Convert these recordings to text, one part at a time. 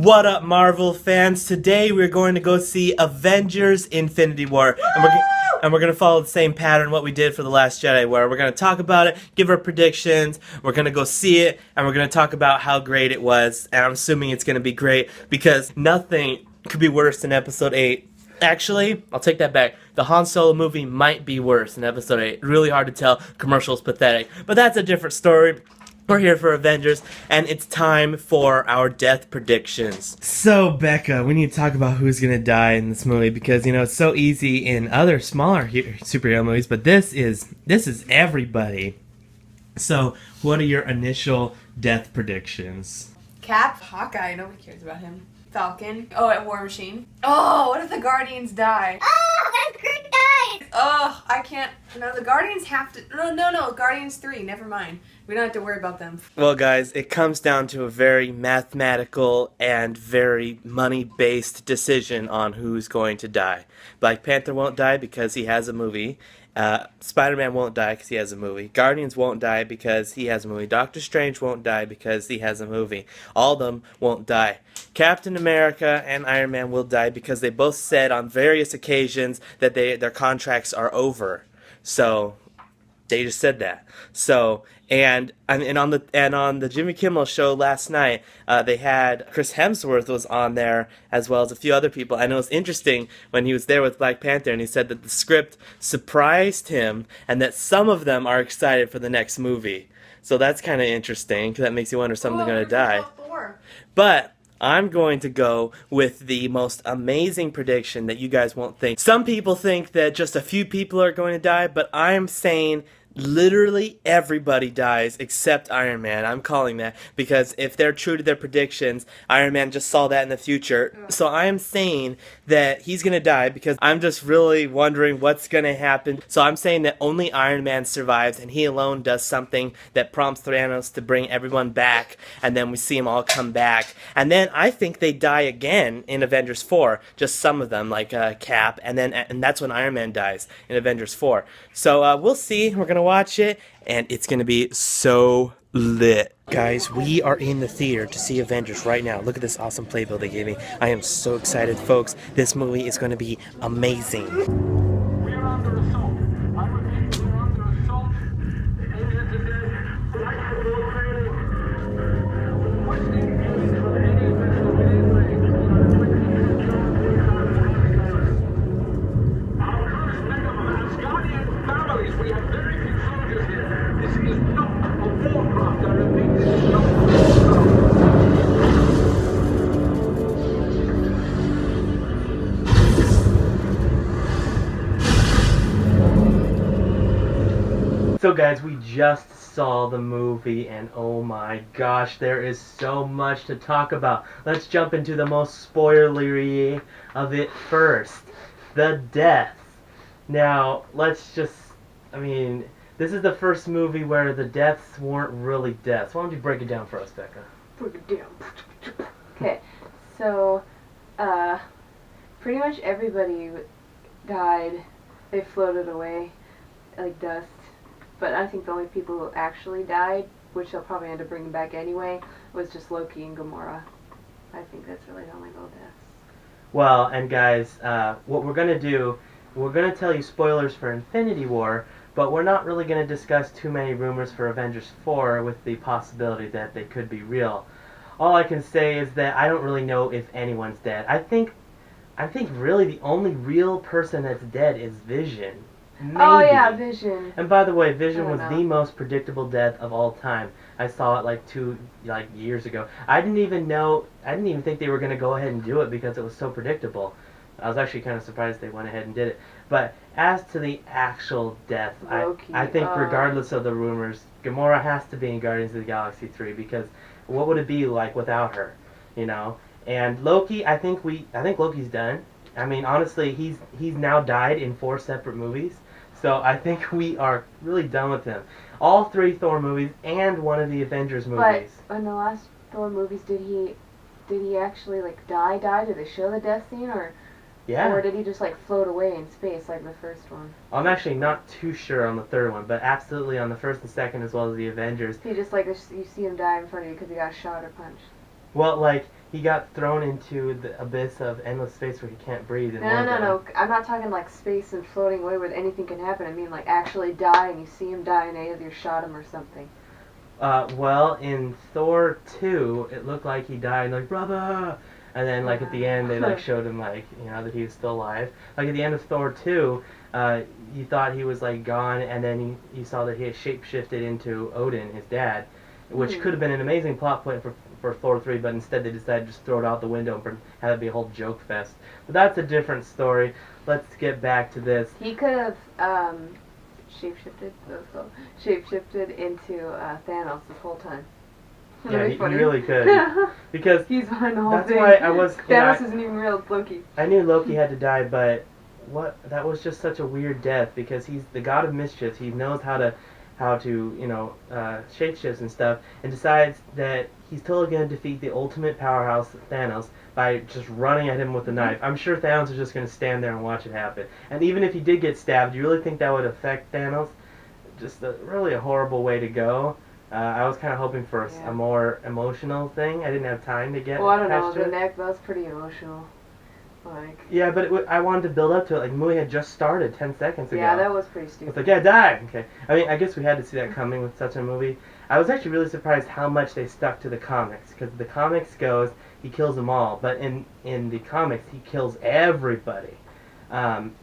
What up, Marvel fans? Today we're going to go see Avengers Infinity War. And we're going to follow the same pattern what we did for The Last Jedi, where we're going to talk about it, give our predictions, we're going to go see it, and we're going to talk about how great it was. And I'm assuming it's going to be great, because nothing could be worse than Episode 8. Actually, I'll take that back. The Han Solo movie might be worse than Episode 8. Really hard to tell. Commercial's pathetic. But that's a different story. We're here for Avengers, and it's time for our death predictions. So, Becca, we need to talk about who's going to die in this movie, because, you know, it's so easy in other smaller superhero movies, but this is everybody. So, what are your initial death predictions? Cap, Hawkeye, nobody cares about him. Falcon, and War Machine. Oh, what if the Guardians die? Oh, that's Groot dies! Oh, I can't. No, the Guardians have to. No, Guardians 3, never mind. We don't have to worry about them. Well, guys, it comes down to a very mathematical and very money-based decision on who's going to die. Black Panther won't die because he has a movie. Spider-Man won't die because he has a movie. Guardians won't die because he has a movie. Doctor Strange won't die because he has a movie. All of them won't die. Captain America and Iron Man will die because they both said on various occasions that their contracts are over. So they just said that. So and on the Jimmy Kimmel show last night, they had Chris Hemsworth was on there, as well as a few other people. And it was interesting when he was there with Black Panther, and he said that the script surprised him, and that some of them are excited for the next movie. So that's kind of interesting, because that makes you wonder if someone's going to die. But I'm going to go with the most amazing prediction that you guys won't think. Some people think that just a few people are going to die, but I'm saying literally everybody dies except Iron Man. I'm calling that, because if they're true to their predictions, Iron Man just saw that in the future. So I am saying that he's going to die, because I'm just really wondering what's going to happen. So I'm saying that only Iron Man survives, and he alone does something that prompts Thanos to bring everyone back, and then we see them all come back. And then I think they die again in Avengers 4, just some of them, like Cap, and that's when Iron Man dies in Avengers 4. So we'll see. We're going to watch it, and it's gonna be so lit. Guys, we are in the theater to see Avengers right now. Look at this awesome playbill they gave me. I am so excited, folks. This movie is gonna be amazing. We are under assault. I repeat, we are under assault. Agent today, flexible training. Requesting aid from any vessel within range. Our first minimum as Guardian families. We have very few soldiers here. This is not a warcraft. I repeat, this is not a warcraft. So guys, we just saw the movie, and oh my gosh, there is so much to talk about. Let's jump into the most spoilery of it first. The death. Now, this is the first movie where the deaths weren't really deaths. Why don't you break it down for us, Becca? Break it down. Okay, so, pretty much everybody died. They floated away like dust. But I think the only people who actually died, which they'll probably end up bringing back anyway, was just Loki and Gamora. I think that's really the only real deaths. Well, and guys, what we're going to do, we're going to tell you spoilers for Infinity War, but we're not really going to discuss too many rumors for Avengers 4 with the possibility that they could be real. All I can say is that I don't really know if anyone's dead. I think really the only real person that's dead is Vision. Maybe. Oh yeah, Vision. And by the way, Vision was the most predictable death of all time. I saw it like 2 years ago. I didn't even think they were going to go ahead and do it because it was so predictable. I was actually kind of surprised they went ahead and did it. But as to the actual death, I think regardless of the rumors, Gamora has to be in Guardians of the Galaxy 3, because what would it be like without her, you know? And Loki, I think Loki's done. I mean, honestly, he's now died in 4 separate movies. So I think we are really done with him. All 3 Thor movies and one of the Avengers movies. But in the last Thor movies, did he actually die? Did they show the death scene, or did he just float away in space like the first one? I'm actually not too sure on the 3rd one, but absolutely on the 1st and 2nd, as well as the Avengers. He just you see him die in front of you because he got shot or punched. Well, he got thrown into the abyss of endless space where he can't breathe. No. I'm not talking like space and floating away where anything can happen. I mean like actually die and you see him die and either shot him or something. Well, in Thor 2, it looked like he died, like, brother! And then, like, at the end, they, like, showed him, like, you know, that he was still alive. Like, at the end of Thor 2, you thought he was, like, gone, and then you saw that he had shapeshifted into Odin, his dad, which could have been an amazing plot point for Thor 3, but instead they decided to just throw it out the window and have it be a whole joke fest. But that's a different story. Let's get back to this. He could have, shapeshifted into Thanos this whole time. Yeah, he really could. Because he's behind the whole that's thing. why I was... Thanos isn't even real, it's Loki. I knew Loki had to die, but that was just such a weird death because he's the god of mischief. He knows how to shapeshifts and stuff, and decides that he's totally going to defeat the ultimate powerhouse, Thanos, by just running at him with a knife. I'm sure Thanos is just going to stand there and watch it happen. And even if he did get stabbed, you really think that would affect Thanos? Just really a horrible way to go. I was kind of hoping for a more emotional thing. I didn't have time to get. Well, I don't know. The neck, that was pretty emotional. Like. Yeah, but I wanted to build up to it. Like the movie had just started 10 seconds ago. Yeah, that was pretty stupid. It's like, yeah, die. Okay. I mean, I guess we had to see that coming with such a movie. I was actually really surprised how much they stuck to the comics, because the comics goes he kills them all, but in the comics he kills everybody.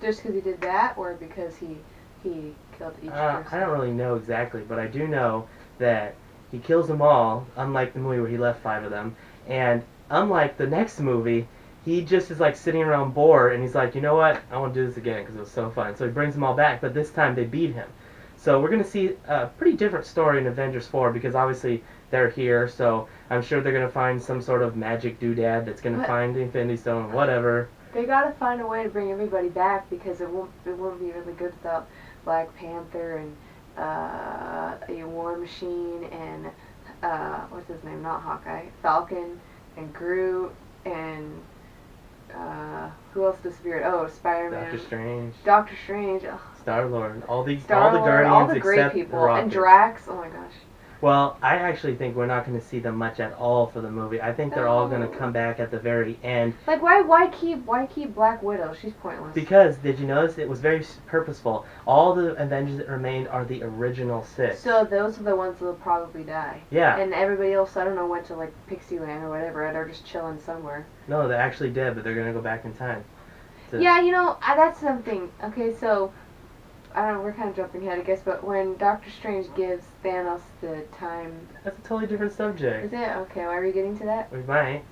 Just because he did that, or because he killed each person? I don't really know exactly, but I do know that he kills them all, unlike the movie where he left 5 of them, and unlike the next movie, he just is like sitting around bored, and he's like, you know what, I want to do this again because it was so fun. So he brings them all back, but this time they beat him. So we're going to see a pretty different story in Avengers 4 because obviously they're here, so I'm sure they're going to find some sort of magic doodad that's going to find the Infinity Stone, whatever. They got to find a way to bring everybody back because it won't be really good without Black Panther and a War Machine and what's his name? Not Hawkeye. Falcon and Groot and who else disappeared? Oh, Spider-Man. Doctor Strange. Oh. Star-Lord. All the Star-Lord, Guardians all the great except people. Rocket. And Drax. Oh my gosh. Well, I actually think we're not going to see them much at all for the movie. I think they're all going to come back at the very end. Like, why keep Black Widow? She's pointless. Because, did you notice, it was very purposeful. All the Avengers that remained are the original 6. So those are the ones that will probably die. Yeah. And everybody else, I don't know, went to, like, Pixie Land or whatever, and they're just chilling somewhere. No, they're actually dead, but they're going to go back in time. Yeah, you know, that's something. Okay, so... I don't know, we're kind of jumping ahead, I guess, but when Doctor Strange gives Thanos the time... That's a totally different subject. Is it? Okay, why are we getting to that? We might.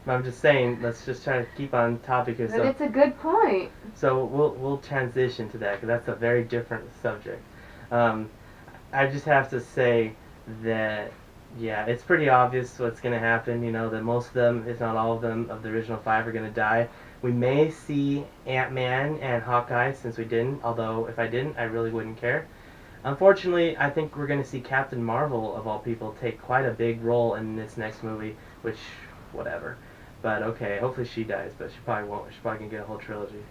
I'm just saying, let's just try to keep on topic here. But it's a good point. So we'll transition to that, because that's a very different subject. I just have to say that, yeah, it's pretty obvious what's going to happen, you know, that most of them, if not all of them, of the original 5 are going to die. We may see Ant-Man and Hawkeye, since we didn't, although if I didn't, I really wouldn't care. Unfortunately, I think we're going to see Captain Marvel, of all people, take quite a big role in this next movie, which, whatever. But okay, hopefully she dies, but she probably won't. She's probably going to get a whole trilogy.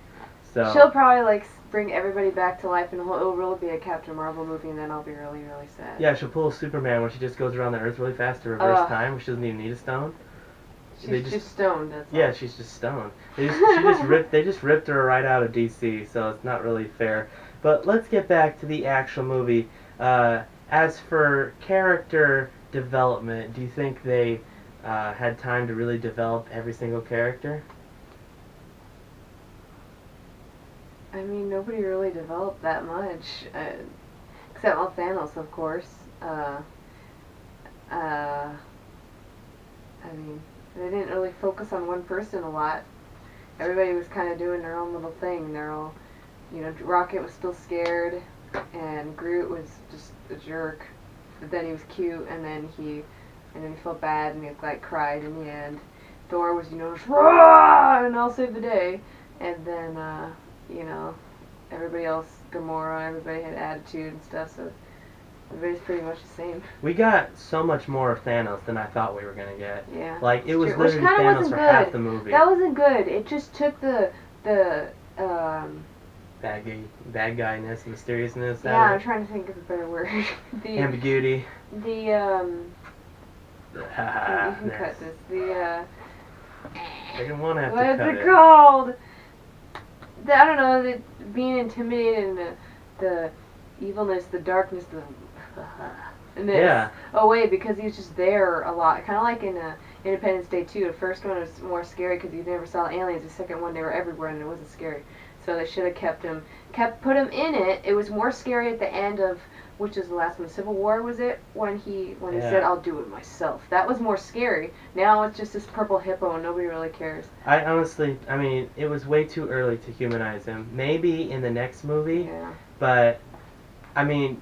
So she'll probably, like, bring everybody back to life, and it'll really be a Captain Marvel movie, and then I'll be really, really sad. Yeah, she'll pull a Superman where she just goes around the Earth really fast to reverse time, where she doesn't even need a stone. She's just stoned, that's all. Yeah, she's just stoned. They just ripped her right out of DC, so it's not really fair. But let's get back to the actual movie. As for character development, do you think they had time to really develop every single character? I mean, nobody really developed that much, except Thanos, of course. I mean, they didn't really focus on one person a lot. Everybody was kind of doing their own little thing. They're all, you know, Rocket was still scared, and Groot was just a jerk. But then he was cute, and then he felt bad, and he like cried in the end. Thor was, you know, just rah, and I'll save the day. And then, you know, everybody else, Gamora, everybody had attitude and stuff. So everybody's pretty much the same. We got so much more of Thanos than I thought we were gonna get. Yeah. Like it was true. literally Thanos for half the movie. That wasn't good. It just took the bad guyness, mysteriousness. Yeah, I'm trying to think of a better word. The ambiguity. You can cut this. They didn't want to have What to is cut it it. called? I don't know. Being intimidated and the evilness, the darkness, the and this Yeah. away because he was just there a lot. Kind of like in Independence Day 2. The first one was more scary because you never saw aliens. The second one, they were everywhere and it wasn't scary. So they should have put him in it. It was more scary at the end of, which is the last one, Civil War, was it? When he Yeah. said, "I'll do it myself." That was more scary. Now it's just this purple hippo and nobody really cares. I honestly, I mean, it was way too early to humanize him. Maybe in the next movie, Yeah. but I mean,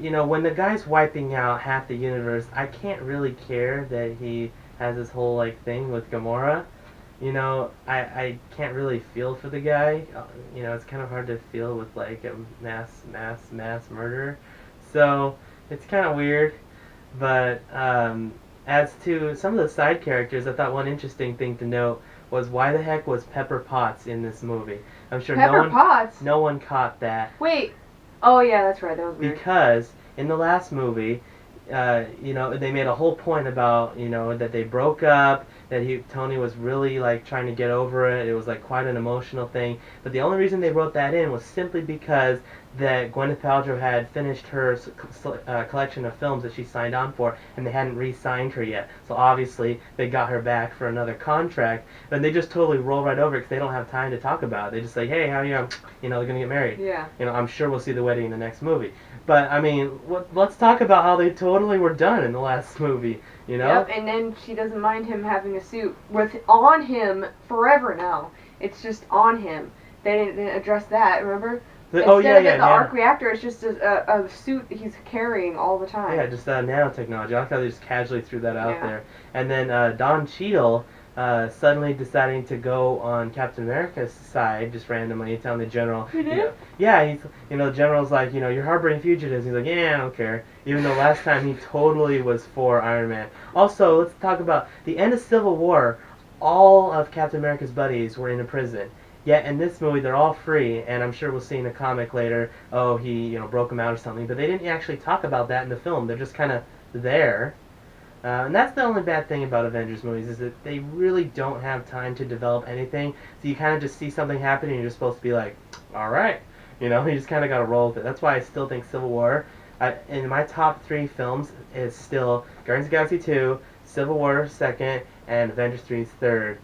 when the guy's wiping out half the universe, I can't really care that he has this whole like thing with Gamora. I can't really feel for the guy. It's kind of hard to feel with like a mass murder. So it's kind of weird. But as to some of the side characters, I thought one interesting thing to note was why the heck was Pepper Potts in this movie? I'm sure Pepper Potts? no one caught that. Wait. Oh yeah, that's right. That was weird. Because in the last movie, they made a whole point about, that they broke up, that Tony was really like trying to get over it. It was like quite an emotional thing. But the only reason they wrote that in was simply because that Gwyneth Paltrow had finished her collection of films that she signed on for, and they hadn't re-signed her yet. So obviously they got her back for another contract, but they just totally roll right over it because they don't have time to talk about it. They just say, hey, how are you? They're gonna get married. Yeah. I'm sure we'll see the wedding in the next movie. But I mean, let's talk about how they totally were done in the last movie. Yep, and then she doesn't mind him having a suit on him forever now. It's just on him. They didn't address that, remember? Instead of the arc reactor, it's just a suit he's carrying all the time. Yeah, just nanotechnology. I like how they just casually threw that out Yeah. there. And then Don Cheadle suddenly deciding to go on Captain America's side, just randomly, telling the general. He did? Yeah, the general's like, you're harboring fugitives. He's like, yeah, I don't care. Even though last time he totally was for Iron Man. Also, let's talk about the end of Civil War. All of Captain America's buddies were in a prison. Yet in this movie, they're all free, and I'm sure we'll see in a comic later, oh, he, broke them out or something. But they didn't actually talk about that in the film. They're just kind of there. And that's the only bad thing about Avengers movies, is that they really don't have time to develop anything. So you kind of just see something happen, and you're just supposed to be like, all right. You just kind of got to roll with it. That's why I still think Civil War, in my top 3 films, is still Guardians of the Galaxy 2, Civil War 2nd, and Avengers 3 3rd.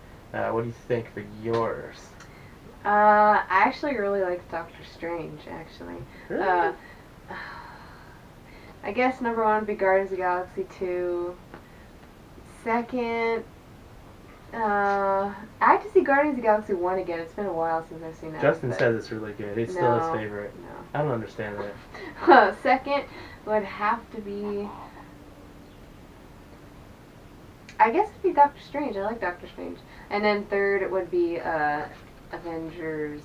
What do you think for yours? I actually really liked Doctor Strange, actually. Really? I guess number 1 would be Guardians of the Galaxy 2. Second, I have to see Guardians of the Galaxy 1 again. It's been a while since I've seen that. Justin says it's really good. It's still his favorite. No. I don't understand that. Second would have to be, I guess it'd be Doctor Strange. I like Doctor Strange. And then third it would be Avengers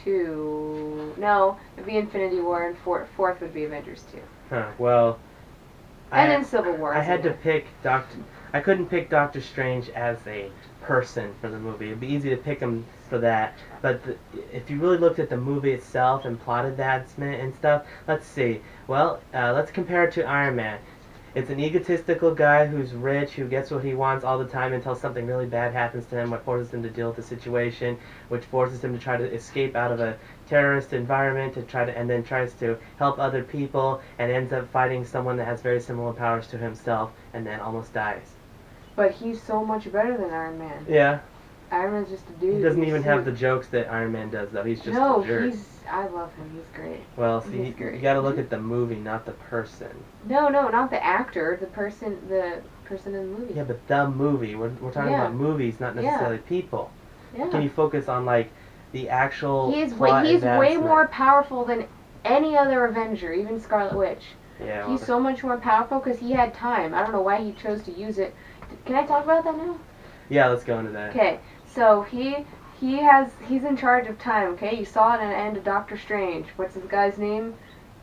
2. No, it'd be Infinity War, and fourth would be Avengers 2. Huh, well... And then Civil War. I had to pick I couldn't pick Doctor Strange as a person for the movie. It'd be easy to pick him for that. But if you really looked at the movie itself and plotted that and stuff, let's see. Well, let's compare it to Iron Man. It's an egotistical guy who's rich, who gets what he wants all the time until something really bad happens to him, what forces him to deal with the situation, which forces him to try to escape out of a terrorist environment, and then tries to help other people, and ends up fighting someone that has very similar powers to himself, and then almost dies. But he's so much better than Iron Man. Yeah. Iron Man's just a dude. He doesn't even have the jokes that Iron Man does, though. He's just a jerk. I love him. He's great. Well, see, you gotta look at the movie, not the person. No, not the actor. The person in the movie. Yeah, but the movie. We're talking about movies, not necessarily people. Yeah. Can you focus on, like, the actual He's plot way advancement? more powerful than any other Avenger, even Scarlet Witch. Yeah, He's so much more powerful because he had time. I don't know why he chose to use it. Can I talk about that now? Yeah, let's go into that. Okay, so he's in charge of time. Okay, you saw it in the end of Doctor Strange. What's this guy's name?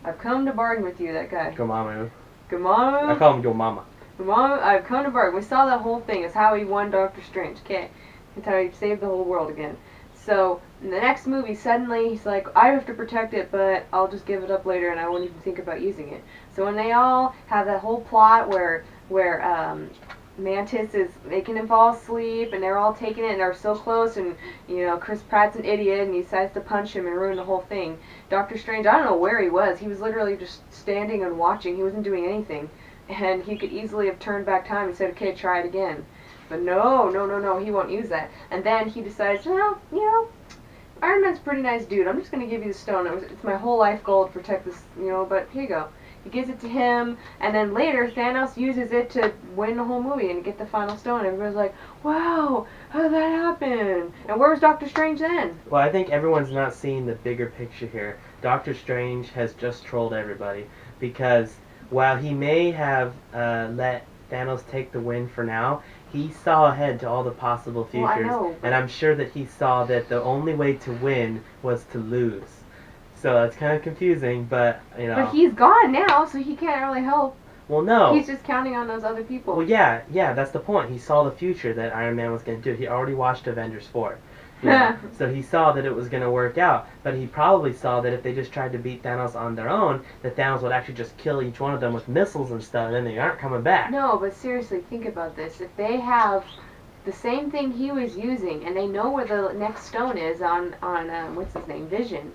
I've come to bargain with you. That guy. Gomamu. Gomamu. I call him Yo Mama. Gomamu. I've come to bargain. We saw that whole thing. It's how he won Doctor Strange. Okay, it's how he saved the whole world again. So in the next movie, suddenly he's like, I have to protect it, but I'll just give it up later, and I won't even think about using it. So when they all have that whole plot where Mantis is making him fall asleep, and they're all taking it, and they're so close, and Chris Pratt's an idiot, and he decides to punch him and ruin the whole thing. Doctor Strange, I don't know where he was. He was literally just standing and watching. He wasn't doing anything, and he could easily have turned back time and said, "Okay, try it again." But no, he won't use that. And then he decides, well, Iron Man's a pretty nice dude. I'm just gonna give you the stone. It's my whole life goal to protect this, but here you go. He gives it to him, and then later Thanos uses it to win the whole movie and get the final stone. Everybody's like, wow, how did that happen? And where was Doctor Strange then? Well, I think everyone's not seeing the bigger picture here. Doctor Strange has just trolled everybody because while he may have let Thanos take the win for now, he saw ahead to all the possible futures. Well, I know, and I'm sure that he saw that the only way to win was to lose. So that's kind of confusing, but, But he's gone now, so he can't really help. Well, no. He's just counting on those other people. Well, yeah, that's the point. He saw the future that Iron Man was going to do. He already watched Avengers 4. So he saw that it was going to work out. But he probably saw that if they just tried to beat Thanos on their own, that Thanos would actually just kill each one of them with missiles and stuff, and then they aren't coming back. No, but seriously, think about this. If they have the same thing he was using, and they know where the next stone is on what's his name, Vision,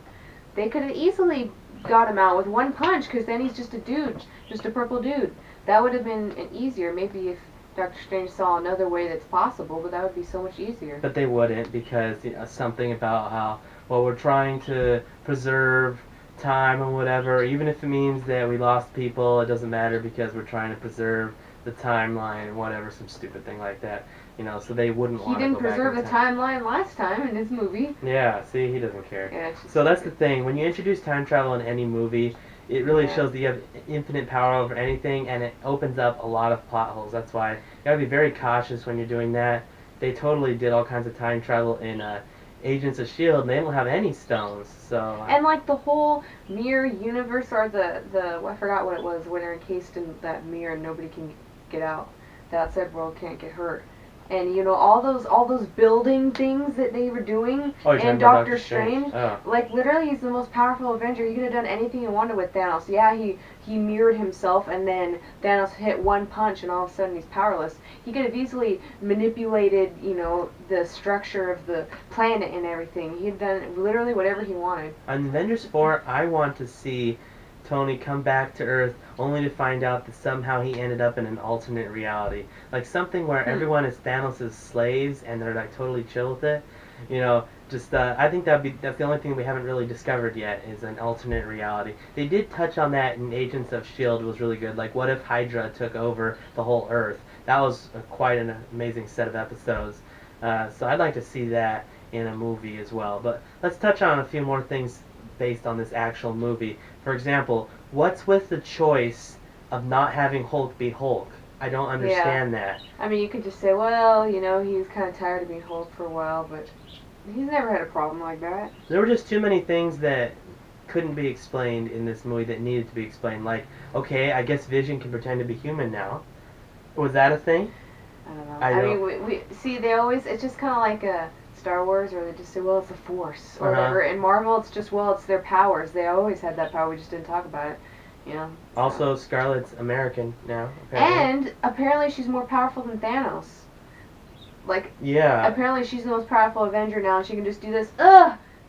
they could have easily got him out with one punch, because then he's just a dude, just a purple dude. That would have been easier, maybe if Doctor Strange saw another way that's possible, but that would be so much easier. But they wouldn't, because something about how, well, we're trying to preserve time and whatever, even if it means that we lost people, it doesn't matter because we're trying to preserve the timeline and whatever, some stupid thing like that. So they wouldn't want to go back. He didn't preserve the timeline last time in his movie. Yeah, see, he doesn't care. Yeah, so that's the thing. When you introduce time travel in any movie, it really shows that you have infinite power over anything, and it opens up a lot of plot holes. That's why you gotta be very cautious when you're doing that. They totally did all kinds of time travel in Agents of S.H.I.E.L.D., and they don't have any stones, so... And like the whole mirror universe, or I forgot what it was, when they're encased in that mirror and nobody can get out. The outside world can't get hurt. And all those building things that they were doing, and Doctor Strange, like literally he's the most powerful Avenger. He could have done anything he wanted with Thanos. Yeah, he mirrored himself, and then Thanos hit one punch, and all of a sudden he's powerless. He could have easily manipulated, the structure of the planet and everything. He had done literally whatever he wanted. On Avengers 4, I want to see Tony come back to Earth only to find out that somehow he ended up in an alternate reality. Like something where everyone is Thanos' slaves and they're like totally chill with it. I think that's the only thing we haven't really discovered yet is an alternate reality. They did touch on that in Agents of S.H.I.E.L.D. It was really good. Like what if Hydra took over the whole Earth? That was quite an amazing set of episodes. So I'd like to see that in a movie as well. But let's touch on a few more things based on this actual movie. For example, what's with the choice of not having Hulk be Hulk? I don't understand that. I mean, you could just say, well, he's kind of tired of being Hulk for a while, but he's never had a problem like that. There were just too many things that couldn't be explained in this movie that needed to be explained. Like, okay, I guess Vision can pretend to be human now. Was that a thing? I don't know. I mean, we see, it's just kind of like a Star Wars, or they just say, well, it's the Force, or whatever. In Marvel, it's just, well, it's their powers. They always had that power, we just didn't talk about it, Also, Scarlet's American now, apparently. And apparently she's more powerful than Thanos. Like, yeah. Apparently she's the most powerful Avenger now, and she can just do this,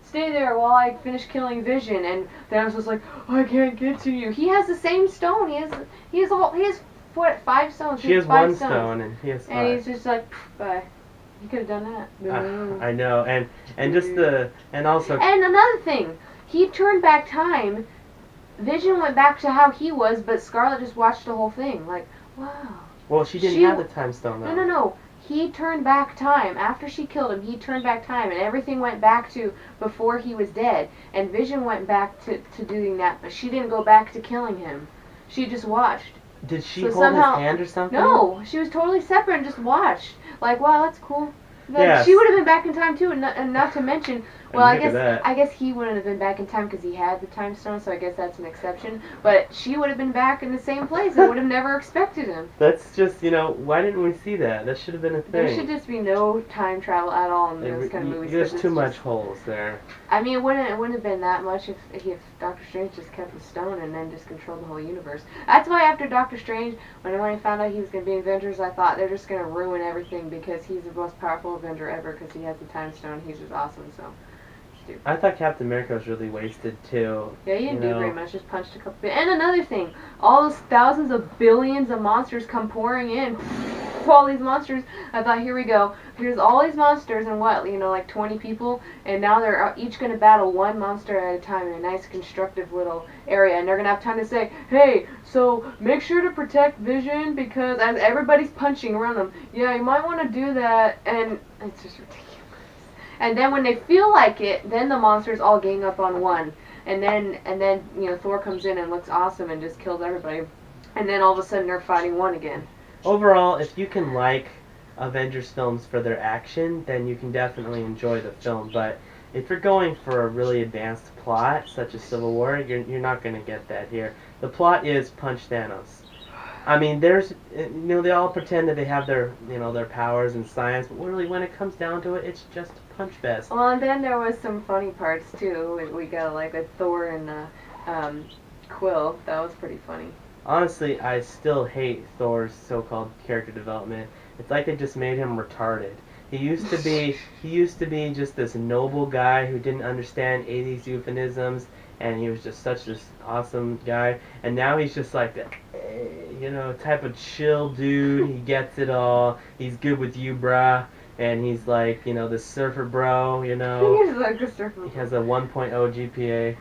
stay there while I finish killing Vision, and Thanos was like, I can't get to you. He has the same stone, he has 5 stones? She has 1 stone, and he has 5. And he's just like, bye. He could have done that. I know, and just and also... And another thing, he turned back time, Vision went back to how he was, but Scarlet just watched the whole thing, like, wow. Well, she didn't have the time stone, though. No. He turned back time. After she killed him, he turned back time, and everything went back to before he was dead. And Vision went back to doing that, but she didn't go back to killing him. She just watched. Did she hold his hand or something? No, she was totally separate and just watched. Like, wow, that's cool. Yes. She would have been back in time too, and not to mention, Well, I Look at that. guess he wouldn't have been back in time because he had the time stone, so I guess that's an exception. But she would have been back in the same place and would have never expected him. That's just, why didn't we see that? That should have been a thing. There should just be no time travel at all in those kind of movies. There's 'cause too it's much just- holes there. I mean, it wouldn't have been that much if Doctor Strange just kept the stone and then just controlled the whole universe. That's why after Doctor Strange, when I found out he was going to be in Avengers, I thought they're just going to ruin everything because he's the most powerful Avenger ever because he has the time stone. He's just awesome, so. I thought Captain America was really wasted too. Yeah, he didn't You do know. very much. Just punched a couple. And another thing, all those thousands of billions of monsters come pouring in. All these monsters. I thought, here we go. Here's all these monsters and what, like 20 people, and now they're each going to battle one monster at a time in a nice constructive little area, and they're going to have time to say, hey, so make sure to protect Vision because as everybody's punching around them, yeah, you might want to do that, and it's just ridiculous. And then when they feel like it, then the monsters all gang up on one. And then Thor comes in and looks awesome and just kills everybody. And then all of a sudden they're fighting one again. Overall, if you can like Avengers films for their action, then you can definitely enjoy the film. But if you're going for a really advanced plot, such as Civil War, you're not going to get that here. The plot is punch Thanos. I mean, they all pretend that they have their powers and science, but really, when it comes down to it, it's just a punch fest. Well, and then there was some funny parts too. We got with Thor and Quill. That was pretty funny. Honestly, I still hate Thor's so-called character development. It's like they just made him retarded. He used to be just this noble guy who didn't understand 80s euphemisms, and he was just such this awesome guy. And now he's just like that, type of chill dude. He gets it all. He's good with you, brah. And he's like, the surfer bro, He's like a surfer. He has a 1.0 GPA,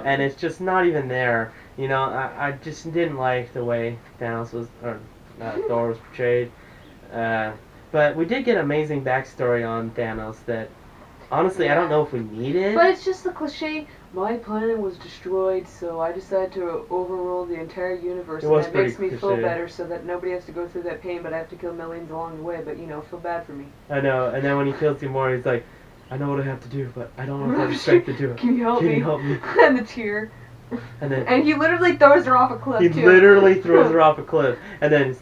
and it's just not even there. I just didn't like the way Thor was portrayed. But we did get amazing backstory on Thanos that, honestly, I don't know if we needed. But it's just the cliche, my planet was destroyed, so I decided to overrule the entire universe, and that makes me feel better so that nobody has to go through that pain, but I have to kill millions along the way, but, feel bad for me. I know, and then when he kills Timor, he's like, I know what I have to do, but I don't know if I have the strength to do it. Can you help me? And the tear. And he literally throws her off a cliff, He too. literally throws her off a cliff, and then he's,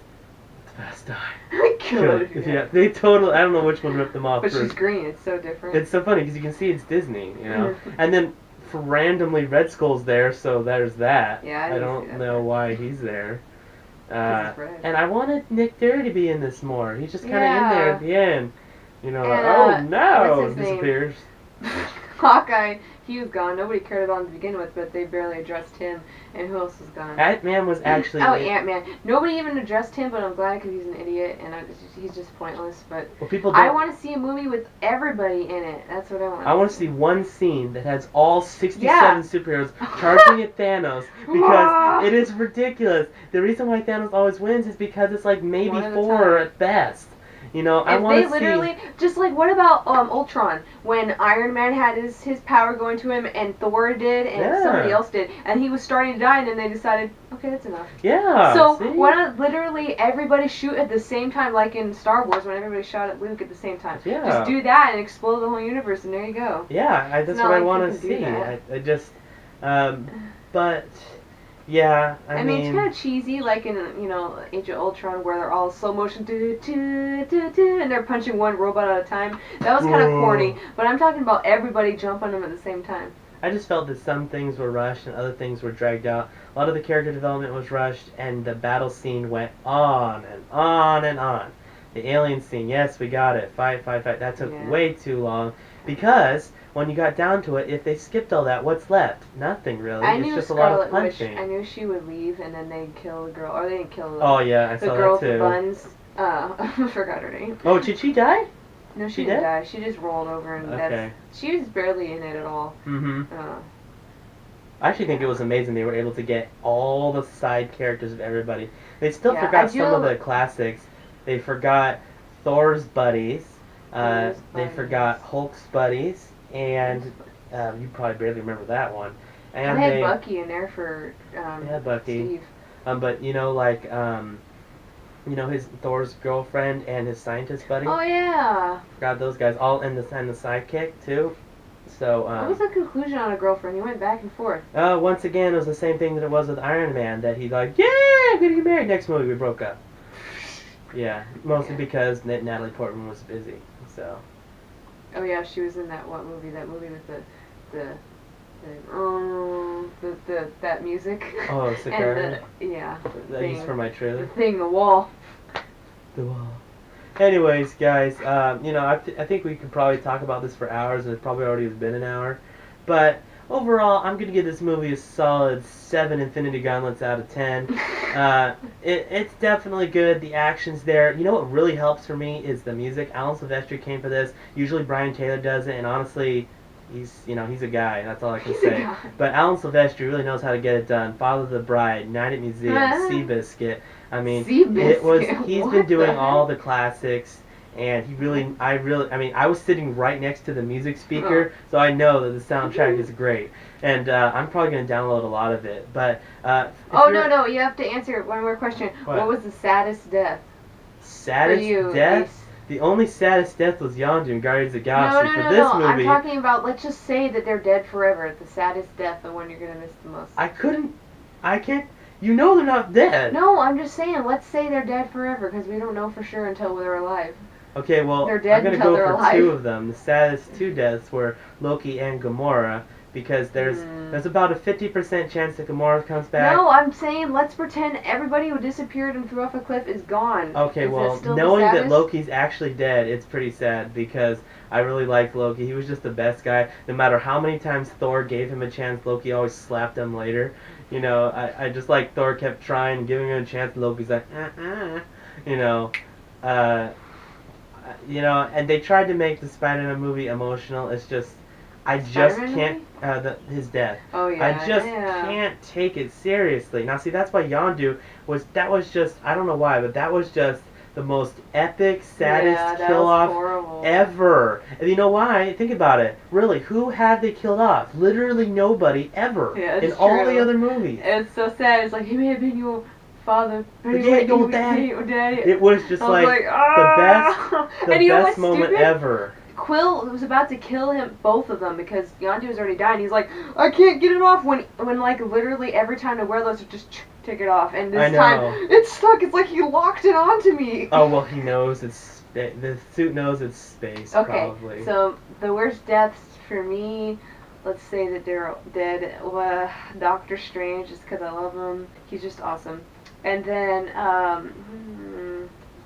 fast die. Kill her. Yeah, they totally, I don't know which one ripped them off But first. she's green, it's so different. It's so funny, because you can see it's Disney, And then, randomly, Red Skull's there, so there's that. Yeah, I don't know why he's there. Red. And I wanted Nick Fury to be in this more. He's just kind of in there at the end. And, oh no! what's his name? Disappears. Hawkeye, he was gone. Nobody cared about him to begin with, but they barely addressed him. And who else was gone? Ant-Man was actually... Oh, Ant-Man. Nobody even addressed him, but I'm glad because he's an idiot, and he's just pointless. But well, people I want to see a movie with everybody in it. That's what I want. I want to see one scene that has all 67 superheroes charging at Thanos, because it is ridiculous. The reason why Thanos always wins is because it's like maybe One at a 4 time. at best. I want to see... literally, just like, what about Ultron? When Iron Man had his power going to him, and Thor did, and somebody else did, and he was starting to die, and then they decided, okay, that's enough. Yeah, So, see? why not literally everybody shoot at the same time, like in Star Wars, when everybody shot at Luke at the same time? Yeah. Just do that and explode the whole universe, and there you go. Yeah, that's not what I like want you to can do see. that. I just... but... Yeah, I mean... it's kind of cheesy, like in, Age of Ultron, where they're all slow motion, and they're punching one robot at a time. That was kind of corny, but I'm talking about everybody jump on them at the same time. I just felt that some things were rushed and other things were dragged out. A lot of the character development was rushed, and the battle scene went on and on and on. The alien scene, yes, we got it. Fight. That took way too long, because... when you got down to it, if they skipped all that, what's left? Nothing, really. It's just a lot of punching. I knew she would leave, and then they'd kill the girl. Or they didn't kill the Oh, yeah, I the saw girl that, with the too. buns. I forgot her name. Oh, did she die? No, She she didn't did? die. She just rolled over, and Okay. she was barely in it at all. Mm-hmm. I actually think it was amazing they were able to get all the side characters of everybody. They still forgot some of the classics. They forgot Thor's buddies. They forgot Hulk's buddies. And you probably barely remember that one. And they had Bucky in there for Bucky. Steve. But his Thor's girlfriend and his scientist buddy. Oh yeah. Forgot those guys all, and the sidekick too. So, What was the conclusion on a girlfriend? He went back and forth. once again, it was the same thing that it was with Iron Man, that he'd like, yeah, I'm gonna get married. Next movie, we broke up. Yeah, mostly because Natalie Portman was busy. So. Oh yeah, she was in that movie? That movie with that music. Oh, Sicario? And yeah. That used for my trailer. The wall. The wall. Anyways, guys, I think we could probably talk about this for hours, and it probably already has been an hour. But overall, I'm going to give this movie a solid 7 Infinity Gauntlets out of 10. It's definitely good. The action's there. You know what really helps for me is the music. Alan Silvestri came for this. Usually Brian Taylor does it, and honestly, he's a guy. That's all I can say. But Alan Silvestri really knows how to get it done. Father of the Bride, Night at Museum, Seabiscuit. I mean, he's been doing all the classics, and I was sitting right next to the music speaker, so I know that the soundtrack is great, and I'm probably going to download a lot of it. But no, you have to answer one more question. What was the saddest death? Saddest for you, death? Ace? The only saddest death was Yondu in Guardians of the Galaxy. No, this movie, I'm talking about, let's just say that they're dead forever. The saddest death, the one you're going to miss the most. I can't. You know they're not dead. No, I'm just saying, let's say they're dead forever, because we don't know for sure until they're alive. Okay, well, They're dead I'm going to until go they're for alive. 2 of them. The saddest 2 deaths were Loki and Gamora, because there's about a 50% chance that Gamora comes back. No, I'm saying let's pretend everybody who disappeared and threw off a cliff is gone. Okay, Is well, that still knowing the that saddest? Loki's actually dead, it's pretty sad, because I really liked Loki. He was just the best guy. No matter how many times Thor gave him a chance, Loki always slapped him later. You know, I just like Thor kept trying, giving him a chance, and Loki's like, you know, and they tried to make the Spider-Man movie emotional. It's just, I just can't, his death. Oh yeah. I just can't take it seriously. Now, see, that's why Yondu was just, I don't know why, but that was just the most epic, saddest kill-off ever. And you know why? Think about it. Really, who have they killed off? Literally nobody ever in all the other movies. It's so sad. It's like, he may have been your father, but he Yeah, your your daddy. daddy. It was just the best moment ever. Quill was about to kill him, both of them, because Yondu was already dying. He's like, I can't get it off. When like literally every time to wear those, just take it off. And this time it's stuck. It's like he locked it onto me. Oh well, he knows it's the suit knows it's space. Okay, probably. So the worst deaths for me, let's say that they're dead. Doctor Strange, just because I love him. He's just awesome. And then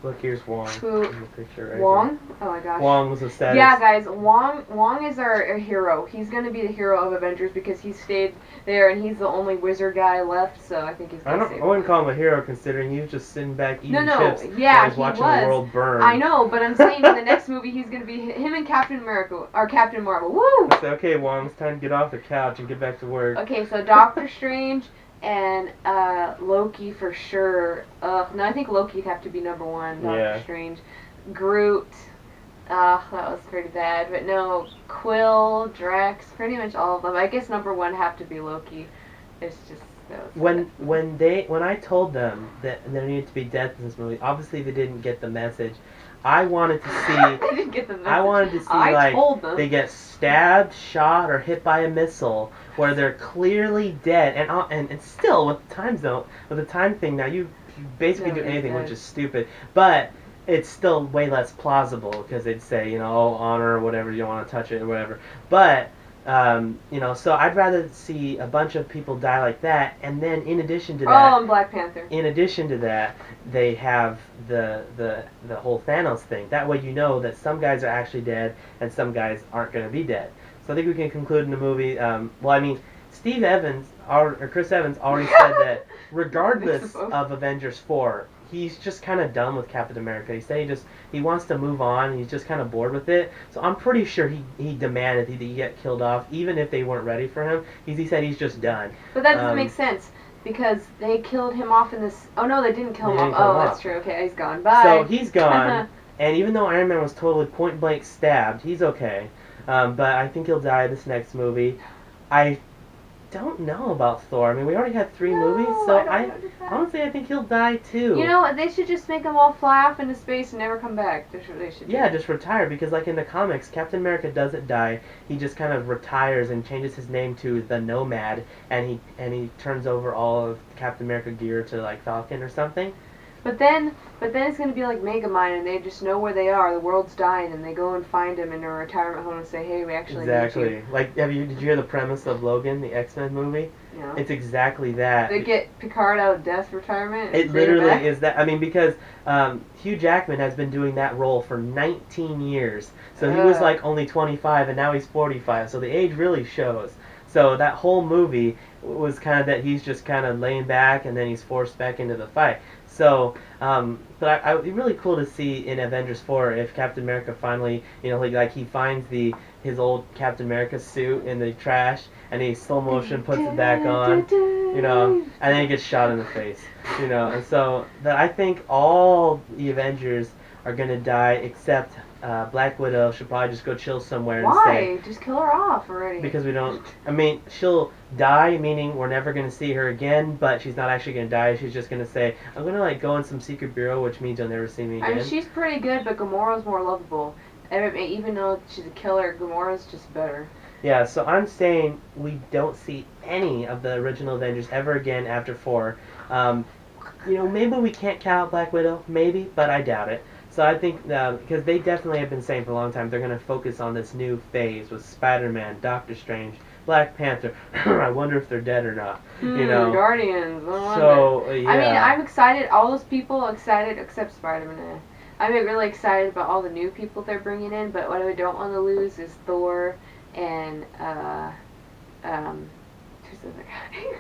Look, here's Wong. Who? In the picture right Wong? here. Oh my gosh. Wong was the saddest. Yeah, guys, Wong is our hero. He's gonna be the hero of Avengers because he stayed there and he's the only wizard guy left. So I think he's gonna save I wouldn't call him a hero considering he was just sitting back eating chips. Yeah, while he's watching the world burn. I know, but I'm saying in the next movie he's gonna be him and Captain America or Captain Marvel. Woo! I said, okay, Wong, it's time to get off the couch and get back to work. Okay, so Doctor Strange and Loki for sure. No, I think Loki'd have to be number 1. Doctor Strange, Groot. That was pretty bad. But no, Quill, Drax, pretty much all of them. I guess number 1 have to be Loki. It's just when I told them that there needed to be death in this movie, obviously they didn't get the message. I wanted to see. They didn't get the message. I wanted to see they get stabbed, shot, or hit by a missile where they're clearly dead, and still with the time thing now you basically do anything, which is stupid, but it's still way less plausible because they'd say honor or whatever, you don't want to touch it or whatever, but. So I'd rather see a bunch of people die like that, and then in addition to that, and Black Panther. In addition to that, they have the whole Thanos thing. That way, you know that some guys are actually dead and some guys aren't going to be dead. So I think we can conclude in the movie. Steve Evans or Chris Evans already said that regardless of Avengers 4. He's just kind of done with Captain America. He said he wants to move on. He's just kind of bored with it. So I'm pretty sure he demanded that he get killed off, even if they weren't ready for him. He said he's just done. But that doesn't make sense because they killed him off in this. Oh no, they didn't kill him off. Oh, that's true. Okay, he's gone. Bye. So he's gone. And even though Iron Man was totally point blank stabbed, he's okay. But I think he'll die this next movie. don't know about Thor. I mean, we already had 3 No, movies, so I don't understand. honestly I think he'll die too. You know, they should just make them all fly off into space and never come back. That's what they should do. Yeah, just retire, because like in the comics, Captain America doesn't die. He just kind of retires and changes his name to the Nomad, and he turns over all of Captain America gear to like Falcon or something. But then it's gonna be like Megamind, and they just know where they are. The world's dying, and they go and find him in a retirement home and say, "Hey, we actually need Exactly. Like, did you hear the premise of Logan, the X-Men movie? you." know? It's exactly that. They get Picard out of death retirement. It and bring him back. literally is that. I mean, because Hugh Jackman has been doing that role for 19 years. So he was like only 25, and now he's 45. So the age really shows. So that whole movie was kind of that he's just kind of laying back, and then he's forced back into the fight. So, but it'd be really cool to see in Avengers 4 if Captain America finally, you know, like he finds his old Captain America suit in the trash, and he slow motion puts it back on, you know, and then he gets shot in the face, you know. And so I think all the Avengers are gonna die except Black Widow. Should probably just go chill somewhere Why? instead. Just kill her off already. Because we don't. I mean, she'll die, meaning we're never gonna see her again. But she's not actually gonna die. She's just gonna say, "I'm gonna like go in some secret bureau," which means you'll never see me again. I mean, she's pretty good, but Gamora's more lovable. Even though she's a killer, Gamora's just better. Yeah. So I'm saying we don't see any of the original Avengers ever again after 4. You know, maybe we can't count out Black Widow, maybe, but I doubt it. So I think, because they definitely have been saying for a long time, they're going to focus on this new phase with Spider-Man, Doctor Strange, Black Panther. I wonder if they're dead or not. You know. Guardians. I wonder. So, yeah. I mean, I'm excited. All those people are excited except Spider-Man. I'm really excited about all the new people they're bringing in, but what I don't want to lose is Thor and, who's the other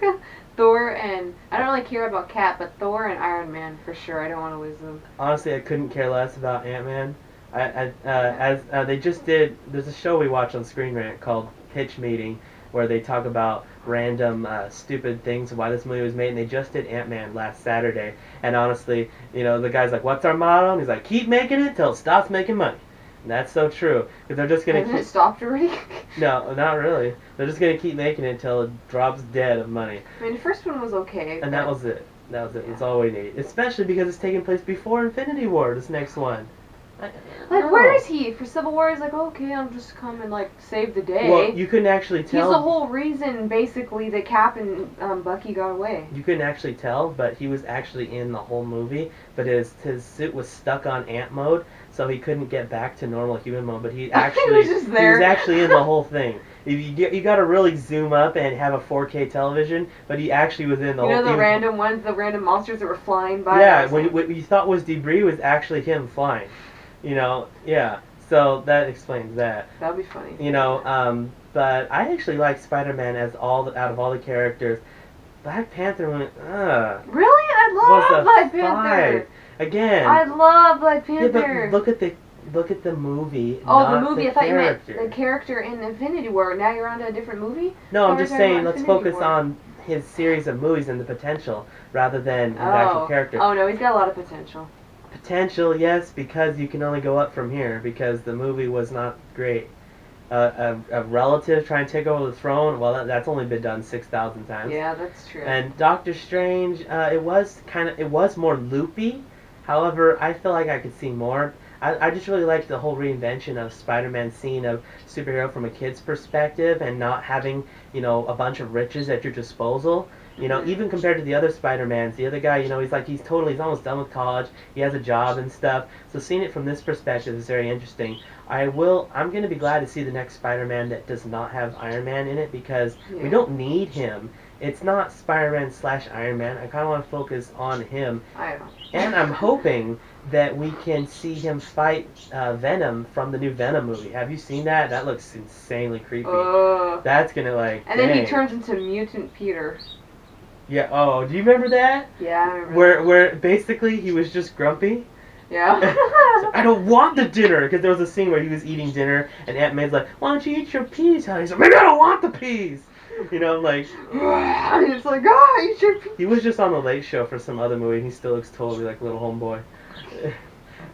guy? Thor and, I don't really care about Cap, but Thor and Iron Man for sure. I don't want to lose them. Honestly, I couldn't care less about Ant-Man. As they just did, there's a show we watch on Screen Rant called Pitch Meeting, where they talk about random stupid things, why this movie was made, and they just did Ant-Man last Saturday. And honestly, you know, the guy's like, "What's our motto?" And he's like, "Keep making it till it stops making money." And that's so true, because they're just gonna Hasn't keep. it stopped already? No, not really. They're just gonna keep making it until it drops dead of money. I mean, the first one was okay. And that was it. That was it. Yeah. That's all we need. Especially because it's taking place before Infinity War, this next one. Like, where is he? For Civil War, he's like, okay, I'll just come and, like, save the day. Well, you couldn't actually tell. He's the whole reason, basically, that Cap and Bucky got away. You couldn't actually tell, but he was actually in the whole movie. But his suit was stuck on ant mode, so he couldn't get back to normal human mode. But he actually was just there. He was actually in the whole thing. You got to really zoom up and have a 4K television, but he actually was in the whole. You know the thing. random ones, the random monsters that were flying by. Yeah, what you thought was debris was actually him flying. You know, yeah. So that explains that. That'd be funny. You know, but I actually like Spider-Man as out of all the characters. Black Panther went, Really? I love Black Panther. Again. I love Black Yeah, Panther. but look at the movie. Oh, not the movie. I thought character. you meant the character in Infinity War. Now you're on to a different movie? No, I'm Or just are you talking saying about let's Infinity focus War? on his series of movies and the potential rather than his actual character. Oh, no, he's got a lot of potential. Potential, yes, because you can only go up from here because the movie was not great. A relative trying to take over the throne, well, that's only been done 6,000 times. Yeah, that's true. And Doctor Strange, it was more loopy. However, I feel like I could see more. I just really liked the whole reinvention of Spider-Man scene of superhero from a kid's perspective and not having, you know, a bunch of riches at your disposal. You know, even compared to the other Spider-Mans, the other guy, you know, he's almost done with college. He has a job and stuff. So seeing it from this perspective is very interesting. I'm going to be glad to see the next Spider-Man that does not have Iron Man in it because we don't need him. It's not Spider-Man / Iron Man. I kind of want to focus on him. I don't know. And I'm hoping that we can see him fight Venom from the new Venom movie. Have you seen that? That looks insanely creepy. That's going to And then he turns into Mutant Peter. Yeah, oh, do you remember that? Yeah, I remember. Where basically he was just grumpy? Yeah. I don't want the dinner! Because there was a scene where he was eating dinner and Aunt May's like, "Why don't you eat your peas, honey?" He's like, "Maybe I don't want the peas!" You know, like... And it's like, eat your peas. He was just on the Late Show for some other movie and he still looks totally like little homeboy.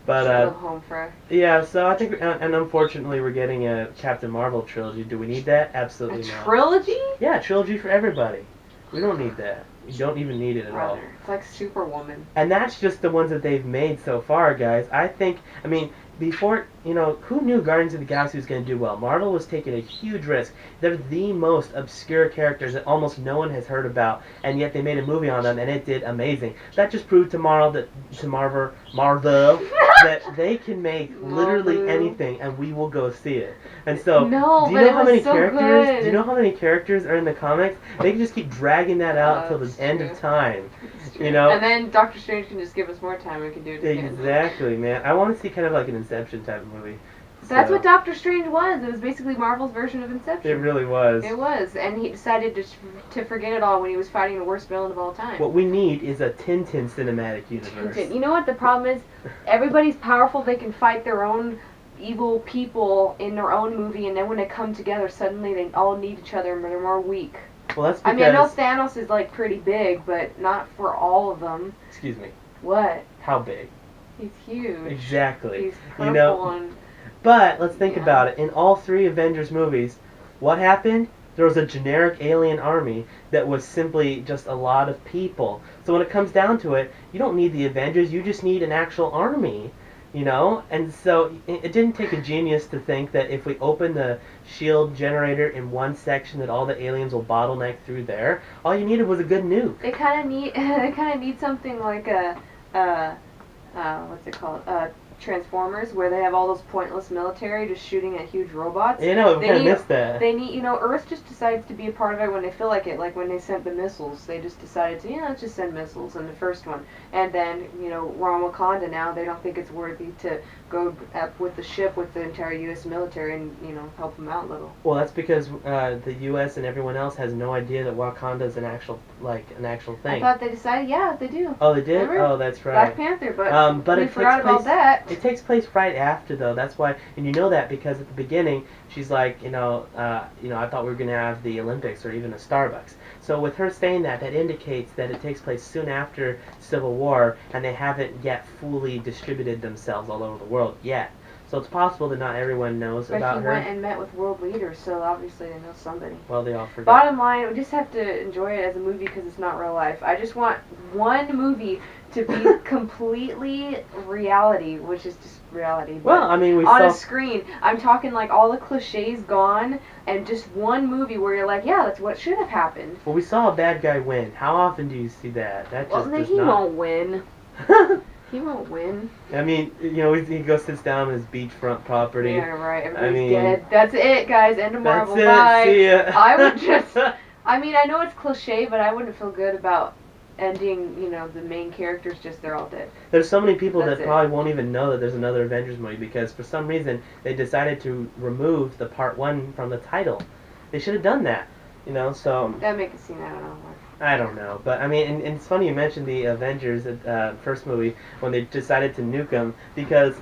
But Little home fresh. yeah, so I think, and unfortunately, we're getting a Captain Marvel trilogy. Do we need that? A Absolutely not. trilogy? Yeah, trilogy for everybody. We don't need that. You don't even need it at all. Brother, it's like Superwoman. And that's just the ones that they've made so far, guys. I mean, before, who knew Guardians of the Galaxy was going to do well? Marvel was taking a huge risk. They're the most obscure characters that almost no one has heard about, and yet they made a movie on them, and it did amazing. That just proved to Marvel that they can make literally Marvel. anything, and we will go see it. And so, No, do you but know it how was many so characters? good. Do you know how many characters are in the comics? They can just keep dragging that out till the That's end true. of time. It's true. You know? And then Doctor Strange can just give us more time. We can do it again. Exactly, man. I want to see kind of like an Inception type of movie. That's So, what Doctor Strange was. It was basically Marvel's version of Inception. it really was. It was, and he decided to forget it all when he was fighting the worst villain of all time. What we need is a Tintin cinematic universe. You know what the problem is? Everybody's powerful. They can fight their own evil people in their own movie, and then when they come together, suddenly they all need each other, and they're more weak. Well, that's I because. mean, I know Thanos is like pretty big, but not for all of them. Excuse me. What? How big? He's huge. Exactly. He's purple You know, and but let's think Yeah. about it. In all three Avengers movies, what happened? There was a generic alien army that was simply just a lot of people. So when it comes down to it, you don't need the Avengers. You just need an actual army. And so it didn't take a genius to think that if we open the shield generator in one section, that all the aliens will bottleneck through there. All you needed was a good nuke. they kind of need something like a what's it called? Transformers, where they have all those pointless military just shooting at huge robots. We They kind of need- missed that. They need, Earth just decides to be a part of it when they feel like it. Like when they sent the missiles, they just decided to, let's just send missiles in the first one. And then, we're on Wakanda now. They don't think it's worthy to go up with the ship with the entire U.S. military and, help them out a little. Well, that's because the U.S. and everyone else has no idea that Wakanda is an actual I thing. thought they decided, yeah, they do. Oh, they did? Remember? Oh, that's Black right. Panther, but But we it forgot takes about place- that. It takes place right after, though. That's why, and you know that because at the beginning, she's like, I thought we were going to have the Olympics or even a Starbucks. So with her saying that indicates that it takes place soon after Civil War, and they haven't yet fully distributed themselves all over the world yet. So it's possible that not everyone knows But about he her. went and met with world leaders, so obviously they know somebody. Well, they all forgot. Bottom line, we just have to enjoy it as a movie because it's not real life. I just want one movie to be completely reality, which is just reality. But Well, I mean, we on saw... a screen, I'm talking like all the cliches gone, and just one movie where you're like, yeah, that's what should have happened. Well, we saw a bad guy win. How often do you see that? That Well, just then does he not... won't win. He won't win. I mean, he goes sits down on his beachfront property. Yeah, right. Everybody's mean, dead. That's it, guys. End of That's Marvel. it. Bye. See ya. I would just. I mean, I know it's cliche, but I wouldn't feel good about ending. The main characters they're all dead. There's so many people That's that it. probably won't even know that there's another Avengers movie because for some reason they decided to remove the part 1 from the title. They should have done that. So That make a scene. I don't know. I don't know, but I mean, and it's funny you mentioned the Avengers first movie when they decided to nuke them because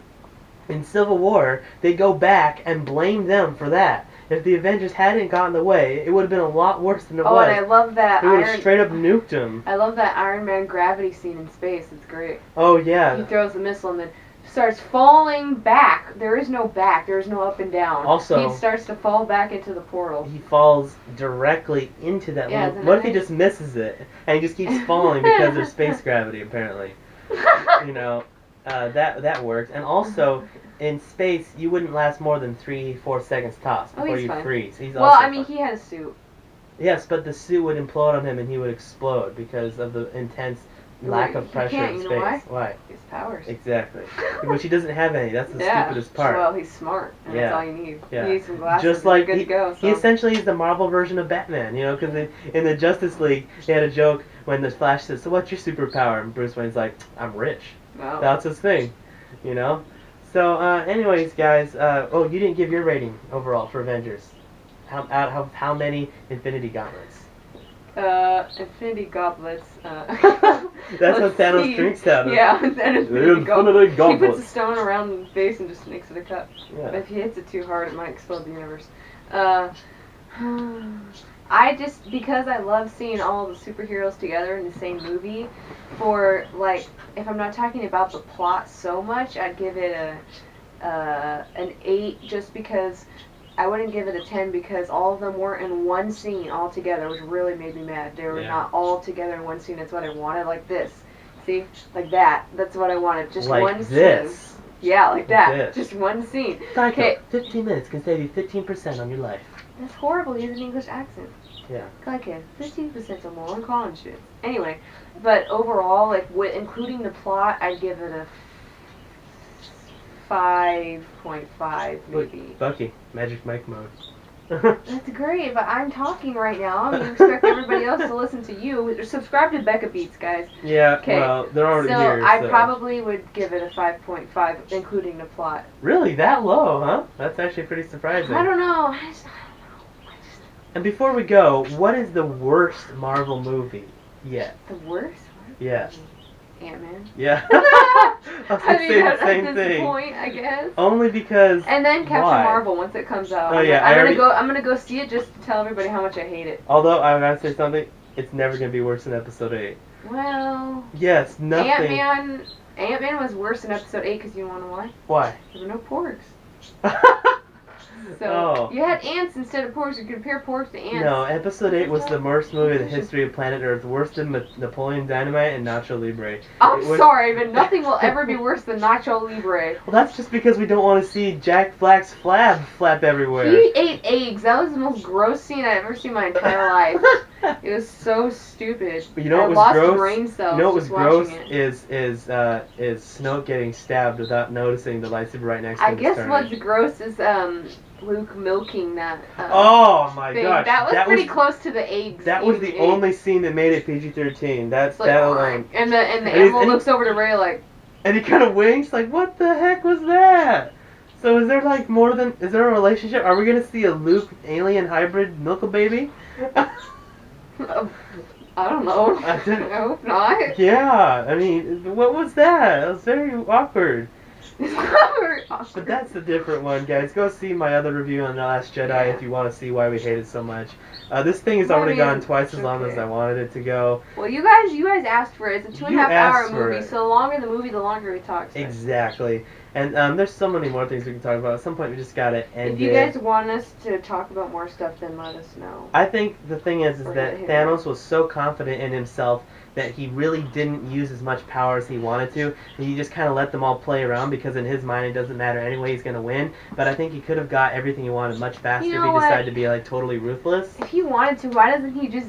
in Civil War they go back and blame them for that. If the Avengers hadn't gotten away, it would have been a lot worse than it Oh, was. and I love that They would have straight up nuked them. I love that Iron Man gravity scene in space. It's great. Oh He yeah. throws the missile and then starts falling back. There is no back. There is no up and down. Also- he starts to fall back into the portal. He falls directly into that Yeah, little... isn't What it if he nice? just misses it and he just keeps falling because there's space gravity apparently? That works. And also, in space, you wouldn't last more than 3-4 seconds tops Oh, before he's you fine. freeze. He's Well, also I mean, fine. he had a suit. Yes, but the suit would implode on him and he would explode because of the intense lack of He pressure can't, in you space. know why? Why? His powers. Exactly. Which he doesn't have any. That's the Yeah. stupidest part. Well, he's smart, and Yeah. that's all you need. Yeah. You need some glasses. Just and you're like good to go. he So. essentially is the Marvel version of Batman, because in the Justice League, he had a joke when the Flash says, "So what's your superpower?" And Bruce Wayne's like, "I'm rich." Well, That's his thing, So, anyways, guys, you didn't give your rating overall for Avengers. How many Infinity Gauntlets? Infinity Goblets. That's what let's Thanos see. drinks out of. Yeah, that Infinity Infinity Goblet. He Goblet. puts a stone around the base and just makes it a cup. Yeah. But if he hits it too hard, it might explode the universe. I just, because I love seeing all the superheroes together in the same movie, for, like, if I'm not talking about the plot so much, I'd give it an 8 just because I wouldn't give it a 10 because all of them weren't in one scene all together, which really made me mad. They were not all together in one scene. That's what I wanted, like this. See? Like that. That's what I wanted. Just like one this. scene. Yeah, like that. This. Just one scene. Okay. 15 minutes can save you 15% on your life. That's horrible. He has an English accent. Yeah. Okay, 15% or more on calling shit. Anyway, but overall, like, including the plot, I'd give it a 5.5 maybe. Bucky, Magic Mike mode. That's great, but I'm talking right now. You expect everybody else to listen to you. Subscribe to Becca Beats, guys. Yeah, Okay. well, they're already So here. I probably would give it a 5.5, including the plot. Really? That low, huh? That's actually pretty surprising. I don't know. And before we go, what is the worst Marvel movie yet? The worst? Yeah. Ant-Man. Yeah. I was I gonna mean, say at the same this thing. point, I guess. Only because. And then Captain why? Marvel once it comes out. Oh, yeah, I'm gonna go see it just to tell everybody how much I hate it. Although I gotta say something, it's never gonna be worse than Episode 8. Well. Yes, nothing. Ant-Man was worse than Episode 8 because you wanna know why? Why? There were no porgs. So Oh. you had ants instead of porgs. You compare porgs to ants. No, Episode 8 was the worst movie in the history of planet Earth, worse than Napoleon Dynamite and Nacho Libre. I'm sorry, but nothing will ever be worse than Nacho Libre. Well, that's just because we don't want to see Jack Black's flap everywhere. He ate eggs. That was the most gross scene I've ever seen in my entire life. It was so stupid. But you know what I was lost gross? brain cells You know what was just gross watching it. is Snoke getting stabbed without noticing the lightsaber right next to I him. guess what's gross is Luke milking that. Oh my thing. gosh, That was pretty close to the eggs. That was eating the eggs. only scene that made it PG-13. That's Like, that alone. and the And animal he's- looks over to Ray like. And he kind of winks, like, what the heck was that? So is there like is there a relationship? Are we gonna see a Luke alien hybrid milk baby? I don't know. I didn't- I hope not. Yeah, I mean, what was that? It was very awkward. Very But awkward. that's a different one, guys. Go see my other review on The Last Jedi Yeah. if you want to see why we hate it so much. This thing has I already mean, gone twice as long as okay. I wanted it to go. Well, you guys asked for it. It's a 2.5 You hour asked for movie, it. so the longer the movie, the longer we talk. So. Exactly. And there's so many more things we can talk about. At some point, we just gotta end If you it. guys want us to talk about more stuff, then let us know. I think the thing is Or that hit him. Thanos was so confident in himself that he really didn't use as much power as he wanted to. And he just kind of let them all play around because in his mind it doesn't matter anyway, he's going to win. But I think he could have got everything he wanted much faster You if know he what? decided to be like totally ruthless. If he wanted to, why doesn't he just...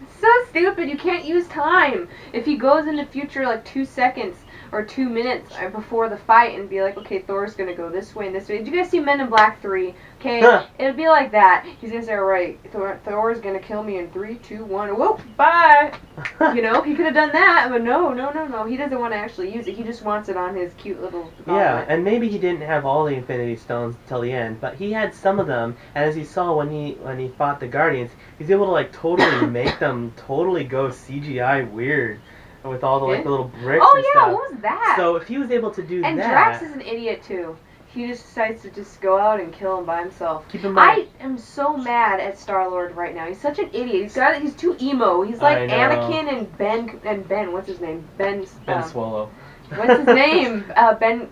It's so stupid, you can't use time. If he goes in the future like 2 seconds or 2 minutes before the fight and be like, okay, Thor's gonna go this way and this way. Did you guys see Men in Black 3? Okay, Huh. it'd be like that. He's gonna say, alright, Thor's gonna kill me in 3, 2, 1, whoop, bye! You know, he could have done that, but no. He doesn't want to actually use it. He just wants it on his cute little Yeah, gauntlet. and maybe he didn't have all the Infinity Stones till the end, but he had some of them. And as you saw when he fought the Guardians, he's able to like totally make them totally go CGI weird with all the like Yeah. the little bricks Oh and yeah, stuff. what was that? So if he was able to do and that, Drax is an idiot too. He just decides to just go out and kill him by himself. keep in mind. I am so mad at Star-Lord right now. He's such an idiot. He's too emo. He's like I know. Anakin and Ben. What's his name? Ben Swallow. What's his name? Ben.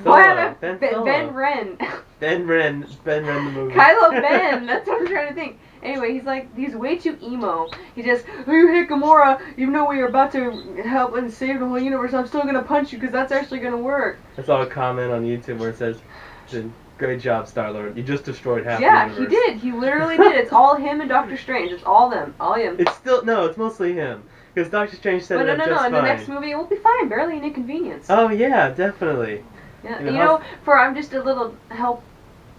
Solo. Ben Ben Solo. Ren. Ben Ren the movie. Kylo Ben. That's what I'm trying to think. Anyway, he's way too emo. He just, oh, hey Gamora, even though we are about to help and save the whole universe, I'm still gonna punch you because that's actually gonna work. I saw a comment on YouTube where it says, "Great job, Star-Lord. You just destroyed half the Yeah, universe." he did. He literally did. It's all him and Doctor Strange. It's all them. All him. It's still it's mostly him because Doctor Strange set But it no, up just in the fine. next movie it will be fine. Barely an inconvenience. Oh yeah, definitely. Yeah, You know, you know, I'm just a little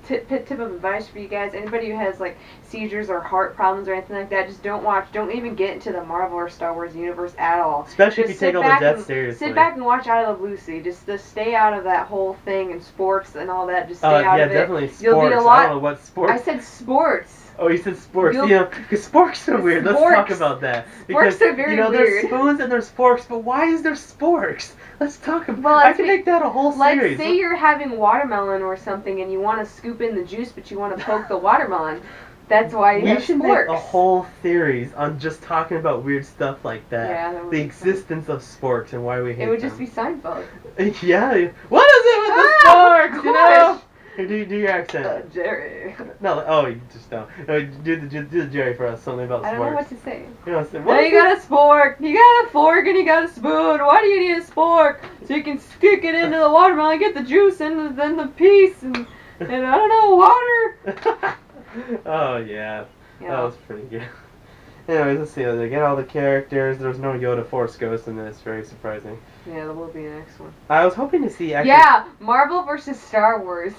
tip of advice for you guys. Anybody who has like seizures or heart problems or anything like that, just don't even get into the Marvel or Star Wars universe at all. Especially if Just you take sit all the back death and- seriously. Sit back and watch I Love Lucy. Just stay out of that whole thing and sports and all that. Just stay out yeah, of it. definitely sports. You'll be a I lot. don't know what sports. I said sports. Oh, you said sports. You'll- You know, because sporks are weird. Let's talk Sporks. about that. Sporks Because, are very you know, weird. there's spoons and there's forks, but why is there sporks? Let's talk about Well, I let's can be- make that a whole Like, series. say you're having watermelon or something and you want to scoop in the juice, but you want to poke the watermelon. That's why you We have should sporks. make a whole series on just talking about weird stuff like that. Yeah, that would The be fun. existence of sporks and why we hate It would just them. be Seinfeld. Yeah. What is it with the Ah, sporks? You know? gosh. Hey, do your accent. Jerry. No, oh, you just don't. No, do the Jerry for us. Something about sporks. I don't know what to say. You know, say, Now what you is got a spork. You got a fork and you got a spoon. Why do you need a spork? So you can stick it into the watermelon, get the juice and then the piece and I don't know, water. Oh yeah, Yeah. that was pretty good. Anyways, let's see. They get all the characters. There's no Yoda Force Ghost in this. Very surprising. Yeah, that will be the next one. I was hoping to see actually. Yeah, Marvel versus Star Wars.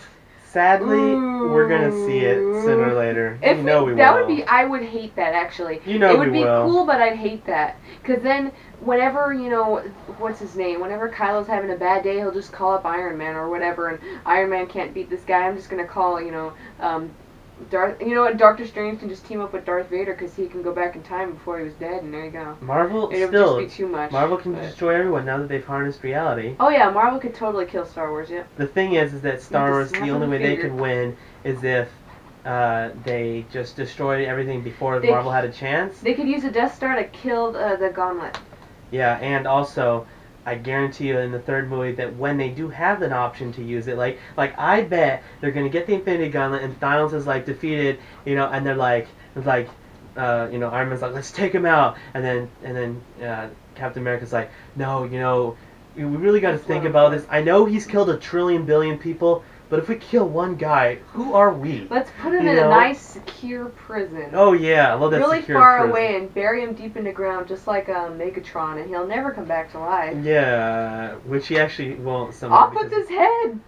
Sadly, we're gonna see it sooner or later. If you know we that will. would be, I would hate that actually. You know it would we be will. cool, but I'd hate that. Cause then, whenever what's his name? Whenever Kylo's having a bad day, he'll just call up Iron Man or whatever, and Iron Man can't beat this guy. I'm just gonna call, Darth. You know what? Doctor Strange can just team up with Darth Vader because he can go back in time before he was dead, and there you go. Marvel It would still. just be too much. Marvel can but- destroy everyone now that they've harnessed reality. Oh yeah, Marvel could totally kill Star Wars. Yeah. The thing is that Star With a Wars, snap the of only a way they finger. could win is if they just destroyed everything before They- Marvel had a chance. They could use a Death Star to kill the Gauntlet. Yeah, and also, I guarantee you in the third movie that when they do have an option to use it, like I bet they're gonna get the Infinity Gauntlet and Thanos is like defeated, and they're like, Iron Man's like, let's take him out, and then Captain America's like, no, we really got to think about this. I know he's killed 1 trillion billion people, but if we kill one guy, who are we? Let's put him You in know? a nice, secure prison. Oh yeah, I love that really secure far prison. away and bury him deep in the ground, just like Megatron, and he'll never come back to life. Yeah, which he actually won't somehow. Off with because- his head.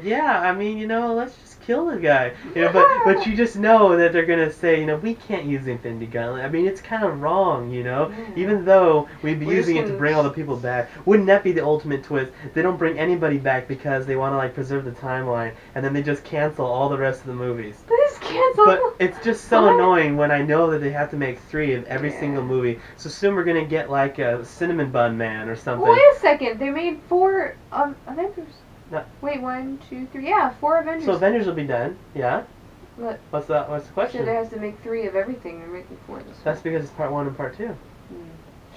Let's just kill the guy. But you just know that they're gonna say, we can't use the Infinity Gauntlet. I mean, it's kind of wrong, Yeah. Even though we'd be We're using it just to gonna- bring all the people back. Wouldn't that be the ultimate twist? They don't bring anybody back because they want to preserve the timeline, and then they just cancel all the rest of the movies. Please cancel. But it's just so What? annoying when I know that they have to make 3 of every Yeah. single movie. So soon we're gonna get like a Cinnamon Bun Man or something. Wait a second. They made 4 Avengers. No. Wait, 1, 2, 3. Yeah, 4 Avengers. So Avengers will be done. Yeah. What? What's the So question? they have to make 3 of everything. They're making 4 this That's because it's part 1 and part 2.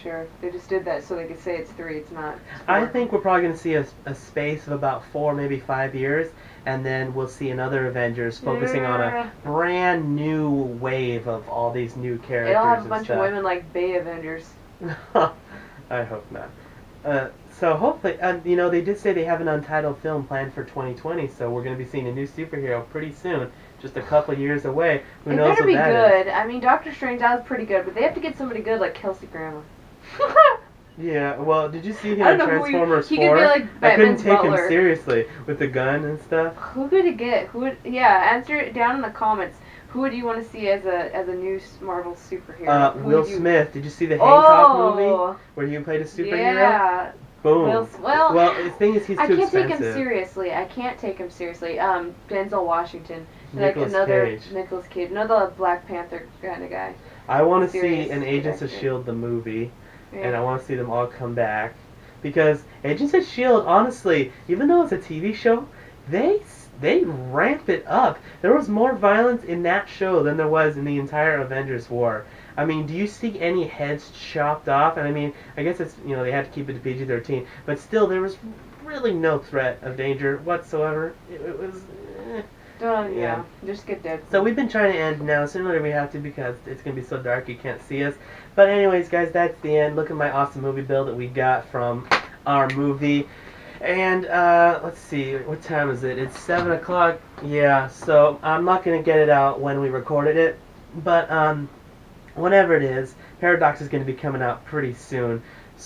Sure. They just did that so they could say it's 3. It's not. It's I 4. think we're probably going to see a space of about 4, maybe 5 years, and then we'll see another Avengers focusing on Yeah. a brand new wave of all these new characters It'll have a and bunch stuff. of women like Bay Avengers. I hope not. So hopefully, they did say they have an untitled film planned for 2020, so we're going to be seeing a new superhero pretty soon, just a couple years away. Who It knows better what be that is? good. I mean, Doctor Strange, that was pretty good, but they have to get somebody good like Kelsey Grammer. Yeah, well, did you see him I in don't know who Transformers he 4? could be like I couldn't Batman's take butler. him seriously with the gun and stuff. Who could it get? Yeah, answer it down in the comments. Who would you want to see as a new Marvel superhero? Who Will would you... Smith. Did you see the Hancock Oh, movie where he played a superhero? yeah. Boom. Well, the thing is, he's I too can't take expensive. him seriously. Denzel Washington, Nicolas Cage. Nicolas Cage, another Black Panther kind of guy. I want to Serious see an Agents of actor. S.H.I.E.L.D. the movie, Yeah. and I want to see them all come back. Because Agents of S.H.I.E.L.D., honestly, even though it's a TV show, they ramp it up. There was more violence in that show than there was in the entire Avengers War. I mean, do you see any heads chopped off? And I mean, I guess it's, they had to keep it to PG-13, but still, there was really no threat of danger whatsoever. It was... Yeah, just get dead. So we've been trying to end now. Sooner we have to because it's going to be so dark you can't see us. But anyways, guys, that's the end. Look at my awesome movie bill that we got from our movie. And let's see, what time is it? It's 7 o'clock. Yeah, so I'm not going to get it out when we recorded it. But whenever it is, Paradox is going to be coming out pretty soon.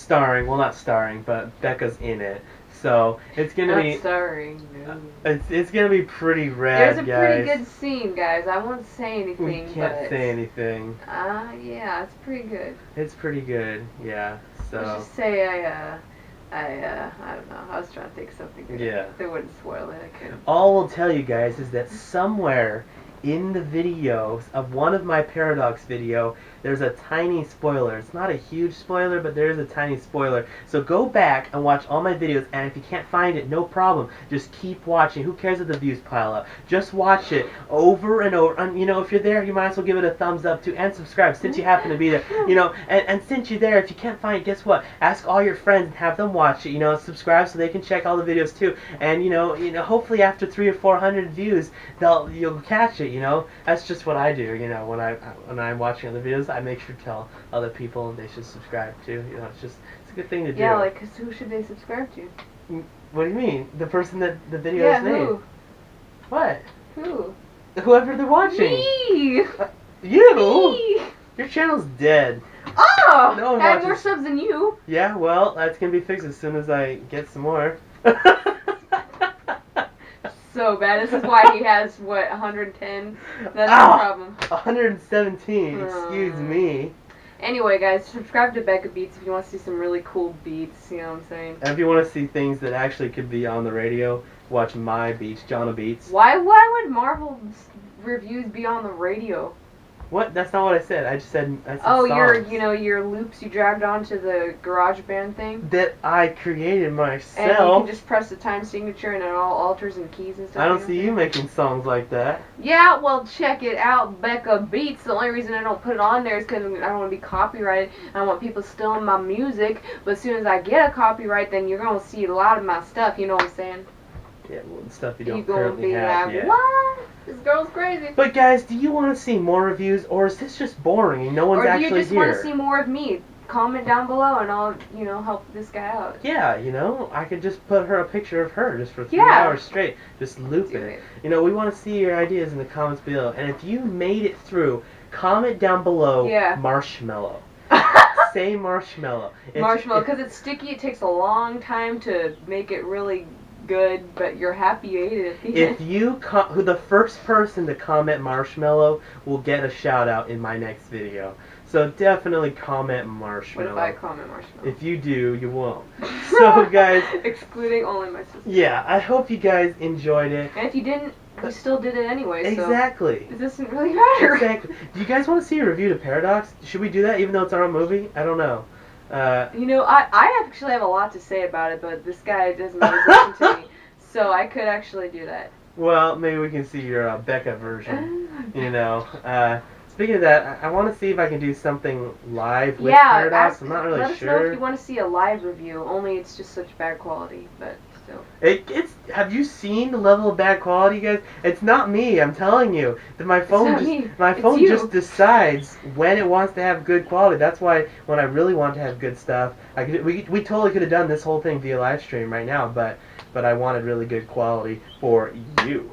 Not starring, but Becca's in it. So it's going to be... Sorry. No. It's going to be pretty rad, There's a guys. pretty good scene, guys. I won't say anything, We can't but say anything. yeah, it's pretty good. It's pretty good, yeah. Let's So just say I don't know. I was trying to think of something Yeah. that wouldn't spoil it. I couldn't. all we'll tell you guys is that somewhere in the videos of one of my Paradox video, there's a tiny spoiler. It's not a huge spoiler, but there is a tiny spoiler. So go back and watch all my videos, and if you can't find it, no problem. Just keep watching. Who cares if the views pile up? Just watch it over and over. And, you know, if you're there, you might as well give it a thumbs up too, and subscribe since you happen to be there. You know, and since you're there, if you can't find it, guess what? Ask all your friends and have them watch it. You know, subscribe so they can check all the videos too. And you know, hopefully after 300 or 400 views, you'll catch it. You know, that's just what I do. You know, when I'm watching other videos, I make sure to tell other people they should subscribe too. You know, it's a good thing to do. Yeah, like, 'cause who should they subscribe to? What do you mean? The person that the video is named. Who? What? Who? Whoever they're watching. Me! You? Me! Your channel's dead. Oh! No one I have watches. more subs than you. Yeah, well, that's gonna be fixed as soon as I get some more. So bad. This is why he has, what, 110? That's Ow! the problem. 117, excuse me. Anyway, guys, subscribe to Becca Beats if you want to see some really cool beats, you know what I'm saying? And if you want to see things that actually could be on the radio, watch my beats, Jonna Beats. Why would Marvel's reviews be on the radio? What? That's not what I said. I said Oh, songs your loops you dragged onto the GarageBand thing? that I created And you myself. can just press the time signature and it all alters and keys and stuff. I don't know what see I'm you saying? making songs like that. Yeah, well, check it out, Becca Beats. The only reason I don't put it on there is because I don't want to be copyrighted. I don't want people stealing my music. But as soon as I get a copyright, then you're going to see a lot of my stuff, you know what I'm saying? Yeah, well, stuff you You're don't going to currently be have like, yet. what? This girl's crazy. But guys, do you want to see more reviews, or is this just boring and no one's Or do actually you just here? want to see more of me? Comment down below and I'll, help this guy out. Yeah, I could just put a picture of her just for 3 Yeah. hours straight, just looping Do it. it. We want to see your ideas in the comments below. And if you made it through, comment down below marshmallow. Say marshmallow. Marshmallow, because it's sticky, it takes a long time to make it really good, but you're happy you ate it at the If end. you who the first person to comment marshmallow will get a shout out in my next video. So definitely comment What marshmallow. if I comment marshmallow? If you do, you won't. So guys, Excluding only my sister. yeah, I hope you guys enjoyed it. And if you didn't, you still did it anyway, so Exactly. it doesn't really matter. Exactly. Do you guys want to see a review to Paradox? Should we do that even though it's our own movie? I don't know. I actually have a lot to say about it, but this guy doesn't always listen to me, so I could actually do that. Well, maybe we can see your Becca version. Speaking of that, I want to see if I can do something live with Paradox. I'm not really let us know sure. if you want to see a live review, only it's just such bad quality, but still. Have you seen the level of bad quality, guys? It's not me. I'm telling you. That my phone not me. It's phone you. just decides when it wants to have good quality. That's why when I really want to have good stuff, we totally could have done this whole thing via live stream right now, but I wanted really good quality for you.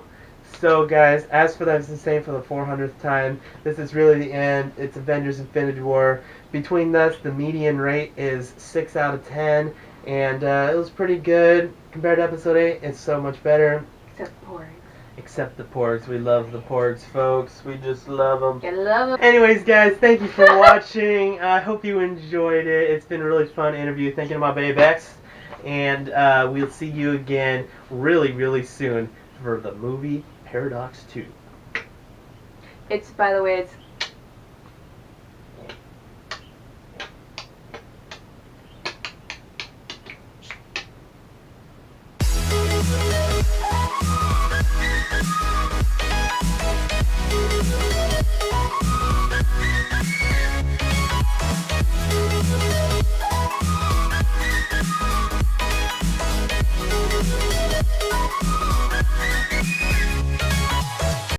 So guys, as for that, it's the same for the 400th time. This is really the end. It's Avengers Infinity War. Between us, the median rate is 6 out of 10, and it was pretty good compared to episode 8. It's so much better. Except porgs. Except the porgs. We love the porgs, folks. We just love them. I love them. Anyways, guys, thank you for watching. I hope you enjoyed it. It's been a really fun interview. Thinking about Babe X. And we'll see you again really, really soon for the movie Paradox 2. By the way, it's